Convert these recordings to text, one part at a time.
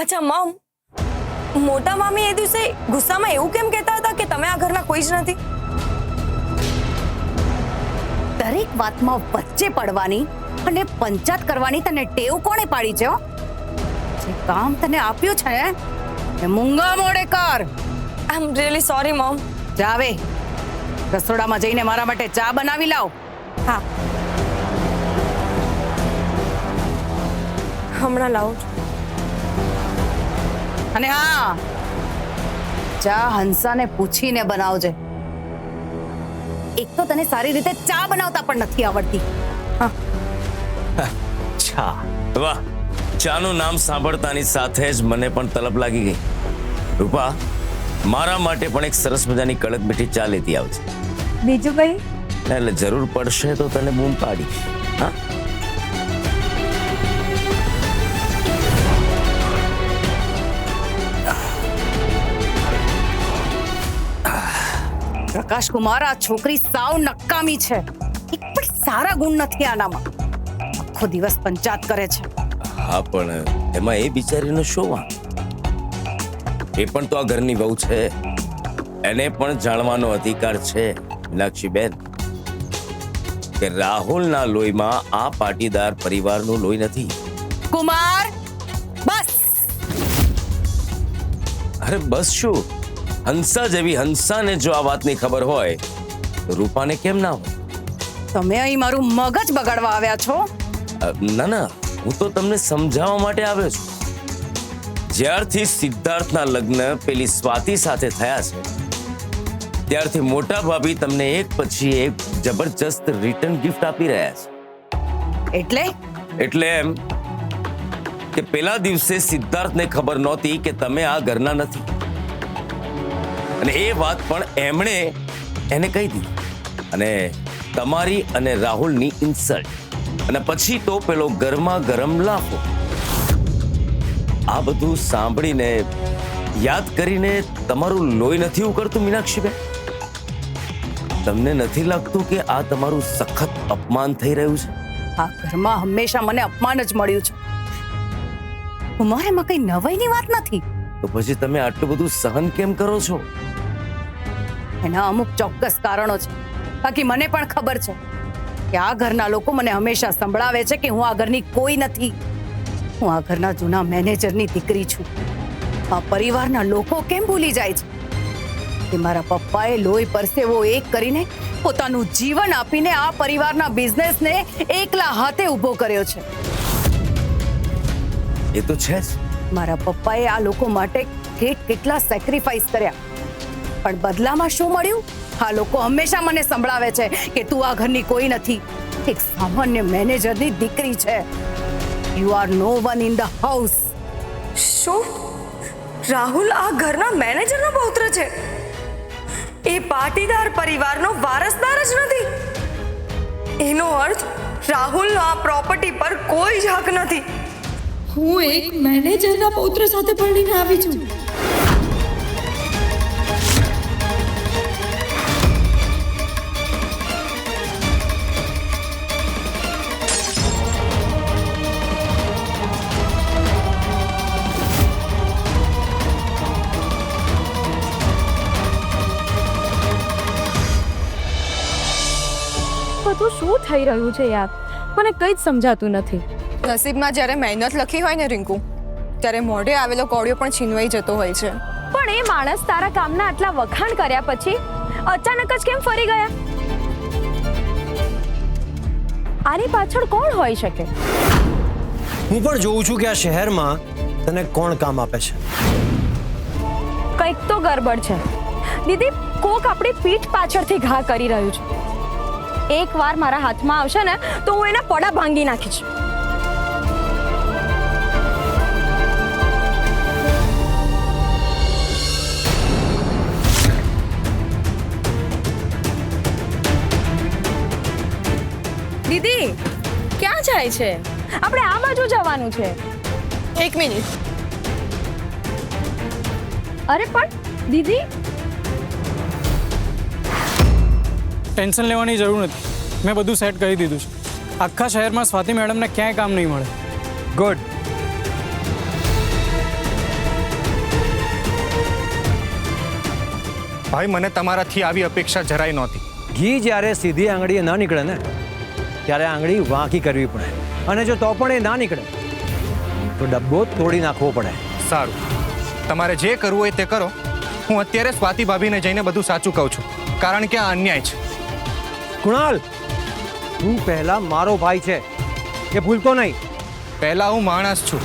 અચ્છા મમ, મોટા મામી એ દિવસે ગુસ્સામાં એવું કેમ કહેતા હતા કે તમે આ ઘરના કોઈ જ નથી? દરેક વાતમાં વચ્ચે પડવાની અને પંચાયત કરવાની તને ટેવ કોણે પાડી છે? જે કામ તને આપ્યું છે એ મૂંગા મોડે કર. આઈ એમ રિયલી સોરી મમ. જાવે રસોડામાં જઈને મારા માટે ચા બનાવી લાવ. હા, હમણાં લાવું છું. અને હા, ચા હંસાને પૂછીને બનાવજે. એક તો તને સારી રીતે ચા બનાવતા પણ નથી આવડતી. ચા, વાહ! ચાનું નામ સાંભળતાની સાથે જ મને પણ તલબ લાગી ગઈ. રૂપા, મારા માટે પણ એક સરસ મજાની કડક મીઠી ચા લેતી આવજે. બીજું કઈ? એટલે જરૂર પડશે તો તને બૂમ પાડીશ. હા, પ્રકાશ કુમાર, આ છોકરી સાવ નકામી છે. એક પણ સારા ગુણ નથી આનામાં. આખો દિવસ પંચાયત કરે છે. હા, પણ એમાં એ બિચારીનો શું વાંક? એ પણ તો આ ઘરની વહુ છે. એને પણ જાણવાનો અધિકાર છે મીનાક્ષીબેન કે રાહુલના લોહીમાં આ પાટીદાર પરિવારનું લોહી નથી. કુમાર, બસ. અરે બસ શું? હંસા જેવી હંસાને જો આ વાતની ખબર હોય તો રૂપાને કેમ ના હોય? તમે અહીં મારું મગજ બગાડવા આવ્યા છો? ના ના, હું તો તમને સમજાવવા માટે આવ્યો છું. જ્યારથી સિદ્ધાર્થના લગ્ન પેલી સ્વાતિ સાથે થયા છે ત્યારથી મોટા ભાભી તમને એક પછી એક જબરજસ્ત રિટર્ન ગિફ્ટ આપી રહ્યા છે. એટલે એમ કે પેલા દિવસે સિદ્ધાર્થને ખબર નહોતી કે તમે આ ઘરના નથી, અને એ વાત પણ એમણે એને કહી દીધી, અને તમારી અને રાહુલની ઇન્સલ્ટ, અને પછી તો પેલો ગરમા ગરમ લાફો. આ બધું સાંભળીને યાદ કરીને તમારું લોહી નથી ઉકળતું મીનાક્ષીબેન? તમને નથી લાગતું કે આ તમારું સખત અપમાન થઈ રહ્યું છે? આ ઘરમાં હંમેશા મને અપમાન જ મળ્યું છે. કુમાર, એમાં કઈ નવાઈની વાત નથી. તો પછી તમે આટલું બધું સહન કેમ કરો છો? એના અમુક ચોક્કસ કારણો છે. બાકી મને પણ ખબર છે કે આ ઘરના લોકો મને હંમેશા સંભળાવે છે કે હું આ ઘરની કોઈ નથી. હું આ ઘરના જૂના મેનેજરની દીકરી છું. આ પરિવારના લોકો કેમ ભૂલી જાય છે કે મારા પપ્પાએ લોહી પરસેવો એક કરીને પોતાનું જીવન આપીને આ પરિવારના બિઝનેસને એકલા હાથે ઊભો કર્યો છે. એ તો છે જ. મારા પપ્પાએ આ લોકો માટે કેટલા સેક્રિફાઈસ કર્યા, પણ બદલામાં શું મળ્યું? આ લોકો હંમેશા મને સંભળાવે છે કે તું આ ઘરની કોઈ નથી, એક સામાન્ય મેનેજરની દીકરી છે. You are no one in the house. શું? રાહુલ આ ઘરના મેનેજરનો પૌત્ર છે? એ પાટીદાર પરિવારનો વારસદાર જ નથી? એનો અર્થ રાહુલનો આ પ્રોપર્ટી પર કોઈ જ હક નથી. હું એક મેનેજરના પૌત્ર સાથે પરણીને આવી છું. બધું શું થઈ રહ્યું છે યાર? મને કંઈ જ સમજાતું નથી. નસીબમાં જ્યારે મહેનત લખી હોય ને રિંકુ, ત્યારે મોઢે આવેલો કોળિયો પણ છીનવાઈ જતો હોય છે. પણ એ માણસ તારા કામના આટલા વખાણ કર્યા પછી અચાનક જ કેમ ફરી ગયા? આની પાછળ કોણ હોઈ શકે? હું પણ જોઉં છું કે આ શહેરમાં તને કોણ કામ આપે છે. કંઈક તો ગરબડ છે. દીદી, કોક આપણી પીઠ પાછળથી ઘા કરી રહ્યું છે. એકવાર મારા હાથમાં આવશે ને તો હું એના પડા ભાંગી નાખીશ. દીદી, ક્યાં જાય છે? આપણે આ બાજુ જવાનું છે. એક મિનિટ. અરે પણ દીદી, ટેન્શન લેવાની જરૂર નથી. મેં બધું સેટ કરી દીધું છે. આખા શહેરમાં સ્વાતિ મેડમને ક્યાંય કામ નહીં મળે. ગુડ. ભાઈ મને તમારાથી આવી અપેક્ષા જરાય નહોતી. ઘી જ્યારે સીધી આંગળીએ ન નીકળે ને ત્યારે આંગળી વાંકી કરવી પડે, અને જો તો પણ એ ના નીકળે તો ડબ્બો તોડી નાખવો પડે. સારું, તમારે જે કરવું હોય તે કરો. હું અત્યારે સ્વાતિ ભાભીને જઈને બધું સાચું કહું છું, કારણ કે આ અન્યાય છે. કુણાલ, તું પહેલા મારો ભાઈ છે, એ ભૂલતો નહીં. પહેલા હું માણસ છું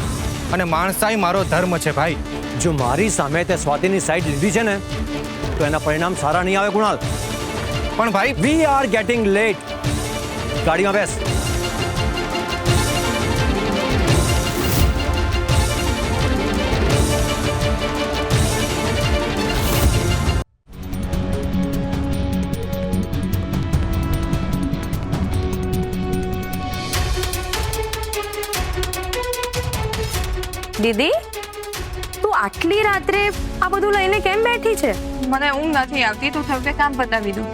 અને માણસાઈ મારો ધર્મ છે ભાઈ. જો મારી સામે તે સ્વાતિની સાઈડ લીધી છે ને તો એના પરિણામ સારા નહીં આવે કુણાલ. પણ ભાઈ, વી આર ગેટિંગ લેટ. ગાડીમાં બેસ. દીદી, તું આટલી રાત્રે આ બધું લઈને કેમ બેઠી છે? મને ઊંઘ નથી આવતી, તું થયું કે કામ પતાવી દઉં.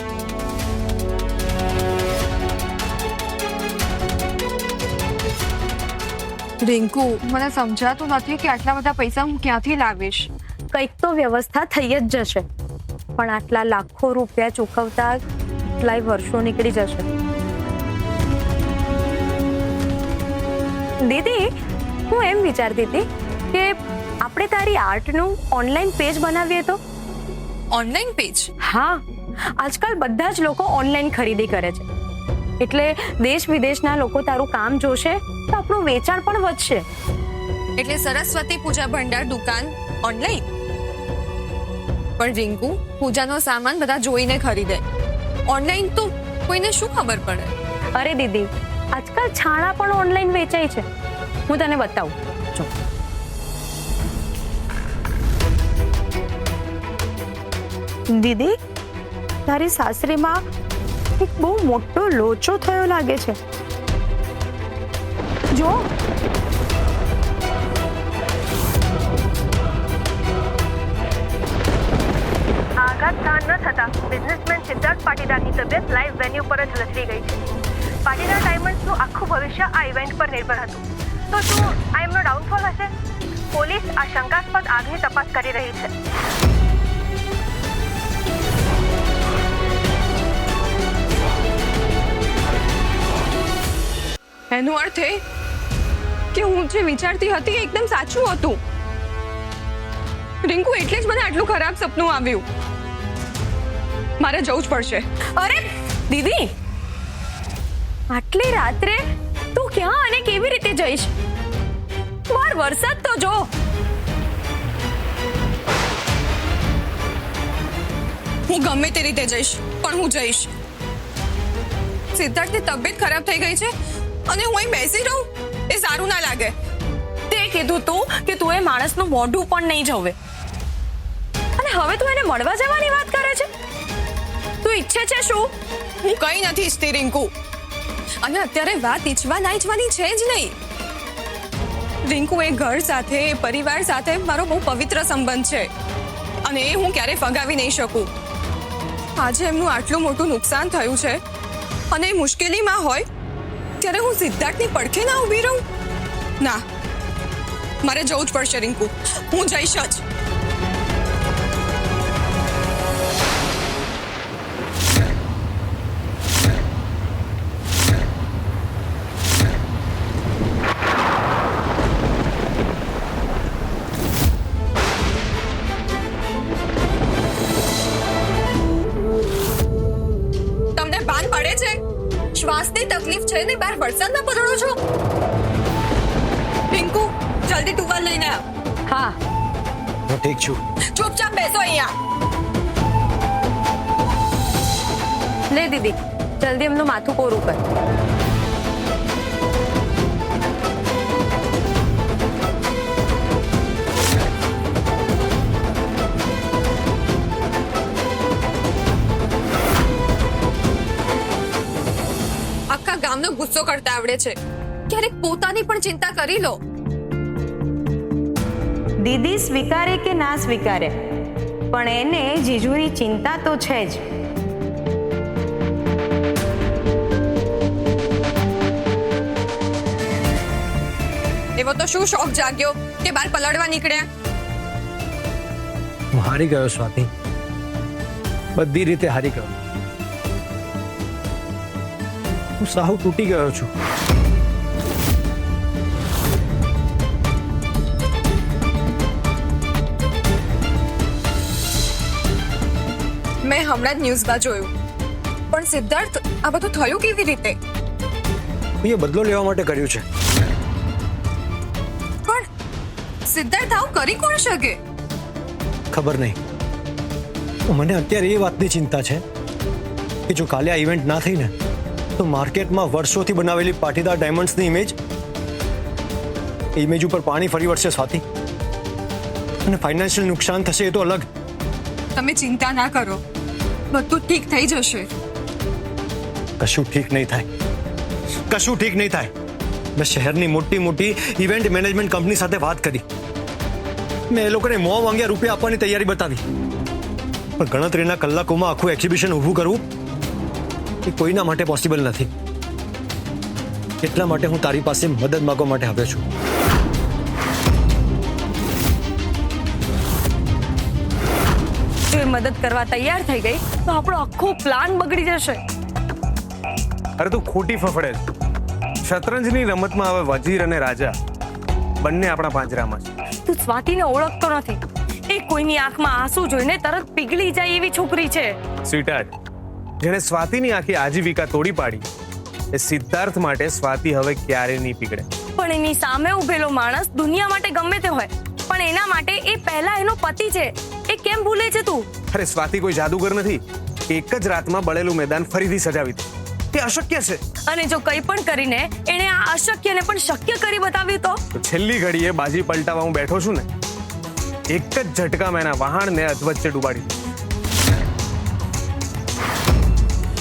રિંકુ, મને સમજાતું નથી કે આટલા બધા પૈસા હું ક્યાંથી લાવીશ. કંઈક તો વ્યવસ્થા થઈ જ જશે, પણ આટલા લાખો રૂપિયા ચૂકવતા કેટલાય વર્ષો નીકળી જશે. દીદી, હું એમ વિચારતી હતી કે આપણે તારી આર્ટનું ઓનલાઈન પેજ બનાવીએ તો? Online page? હા, આજકાલ બધા જ લોકો ઓનલાઈન ખરીદી કરે છે, એટલે દેશ વિદેશના લોકો તારું કામ જોશે તો આપણું વેચાણ પણ વધશે. એટલે સરસ્વતી પૂજા ભંડાર દુકાન ઓનલાઈન? પણ રિંકુ, પૂજાનો સામાન બધા જોઈને ખરીદે, ઓનલાઈન તો કોઈને શું ખબર પડે? અરે દીદી, આજકાલ છાણા પણ ઓનલાઈન વેચાય છે. હું તને બતાવું. જો, દીદી, તારી સાસરીમાં એક બહુ મોટો લોચો થયો લાગે છે. જો, આઘાતકાંડ ન થતા બિઝનેસમેન સિદ્ધાર્થ પાટીદારની તબિયત લાઈવ વેન્યુ પર જ લથડી ગઈ છે. પાટીદાર ડાયમંડ્સનું આખું ભવિષ્ય આ ઇવેન્ટ પર નિર્ભર હતું. તો શું આ એમનો ડાઉનફોલ હશે? પોલીસ આ શંકાસ્પદ આગની તપાસ કરી રહી છે. એનો અર્થ એ કે હું જે વિચારતી હતી એ એકદમ સાચું હતું. રિંકુ, એટલે જ મને આટલું ખરાબ સપનું આવ્યું. મારે જવું જ પડશે. અરે દીદી, આટલી રાત્રે તું ક્યાં અને કેવી રીતે જઈશ? બહાર વરસાદ તો જો. હું ગમે તે રીતે જઈશ, પણ હું જઈશ. સિદ્ધાર્થની તબિયત ખરાબ થઈ ગઈ છે અને હું અહીં બેસી રહું એ સારું ના લાગે. તે કીધું તું કે તું એ માણસનું મોઢું પણ નહીં જોવે, અને હવે તું એને મળવા જવાની વાત કરે છે. તું ઈચ્છે છે શું? હું કઈ નથી ઈચ્છતી રિંકુ, અને અત્યારે વાત ઈચ્છવા ના ઈચ્છવાની છે જ નહીં. રિંકુ, એ ઘર સાથે, એ પરિવાર સાથે મારો બહુ પવિત્ર સંબંધ છે, અને એ હું ક્યારે ફગાવી નહીં શકું. આજે એમનું આટલું મોટું નુકસાન થયું છે અને એ મુશ્કેલીમાં હોય ત્યારે હું સિદ્ધાર્થની પડખે ના ઊભી રહું? ના, મારે જવું જ પડશે રિંકુ. હું જઈશ જ. તમને ભાન પડે છે? શ્વાસની તકલીફ છે ને બહાર વરસાદમાં પલળો છો? પિંકુ, જલ્દી ટુવાલ લઈને આવ. હા, હું ઠીક છું. ચૂપચાપ બેસો અહીંયા. લે દીદી, જલ્દી એમનું માથું કોરું કર. આખા ગામનો ગુસ્સો કરતા આવડે છે, ક્યારેક પોતાની પણ ચિંતા કરી લો. દીદી સ્વીકારે કે ના સ્વીકારે, પણ એને જીજુની ચિંતા તો છે જ. એવો તો શું શોખ જાગ્યો કે બહાર પલળવા નીકળ્યા? હું હારી ગયો સ્વાતિ. બધી રીતે હારી ગયો. હું સાવ તૂટી ગયો છું. મેં હમણાં જ ન્યૂઝમાં જોયું. પણ સિદ્ધાર્થ, આ બધું થયું કેવી રીતે? હું એ બદલો લેવા માટે કર્યું છે. પણ સિદ્ધાર્થ આવું કરી કોણ શકે? ખબર નહીં. મને અત્યારે એ વાતની ચિંતા છે કે જો કાલે આ ઇવેન્ટ ના થઈ ને તો માર્કેટમાં વર્ષોથી બનાવેલી પાટીદાર ડાયમંડ્સની ઇમેજ ઉપર પાણી ફરી વળશે સ્વાતિ, અને ફાઇનાન્શિયલ નુકસાન થશે એ તો અલગ. તમે ચિંતા ના કરો, બધું ઠીક થઈ જશે. કશું ઠીક નહીં થાય, કશું ઠીક નહીં થાય. મેં શહેરની મોટી મોટી ઇવેન્ટ મેનેજમેન્ટ કંપની સાથે વાત કરી. મેં એ લોકોને મોં વાંગ્યા રૂપિયા આપવાની તૈયારી બતાવી, પણ ગણતરીના કલાકોમાં આખું એક્ઝિબિશન ઊભું કરવું એ કોઈના માટે પોસિબલ નથી. એટલા માટે હું તારી પાસે મદદ માંગવા માટે આવ્યો છું. જો એ મદદ કરવા તૈયાર થઈ ગઈ તો આપણો આખો પ્લાન બગડી જશે. અરે તું ખોટી ફફડે છે. શતરંજની રમતમાં હવે વજીર અને રાજા બંને આપણા પાંજરામાં છે. તું સ્વાતિને ઓળખતો નથી. એ કોઈની આંખમાં આંસુ જોઈને તરત પીગળી જાય એવી છોકરી છે. સ્વીટહાર્ટ, જેણે સ્વાતિની આખી આજીવિકા તોડી પાડી, એ સિદ્ધાર્થ માટે સ્વાતિ હવે ક્યારે નહીં પીગળે. પણ એની સામે ઉભેલો માણસ દુનિયા માટે ગમે તે હોય, પણ એના માટે એ પહેલા એનો પતિ છે. એ કેમ ભૂલે છે તું? અરે સ્વાતિ કોઈ જાદુગર નથી. એક જ રાતમાં બળેલું મેદાન ફરીથી સજાવી દે. તે અશક્ય છે. અને જો કંઈ પણ કરીને એણે આ અશક્યને પણ શક્ય કરી બતાવ્યું તો છેલ્લી ઘડીએ બાજી પલટાવા હું બેઠો છું ને, એક જ ઝટકામાં એના વહાણને અધવચ્ચે ડૂબાડી.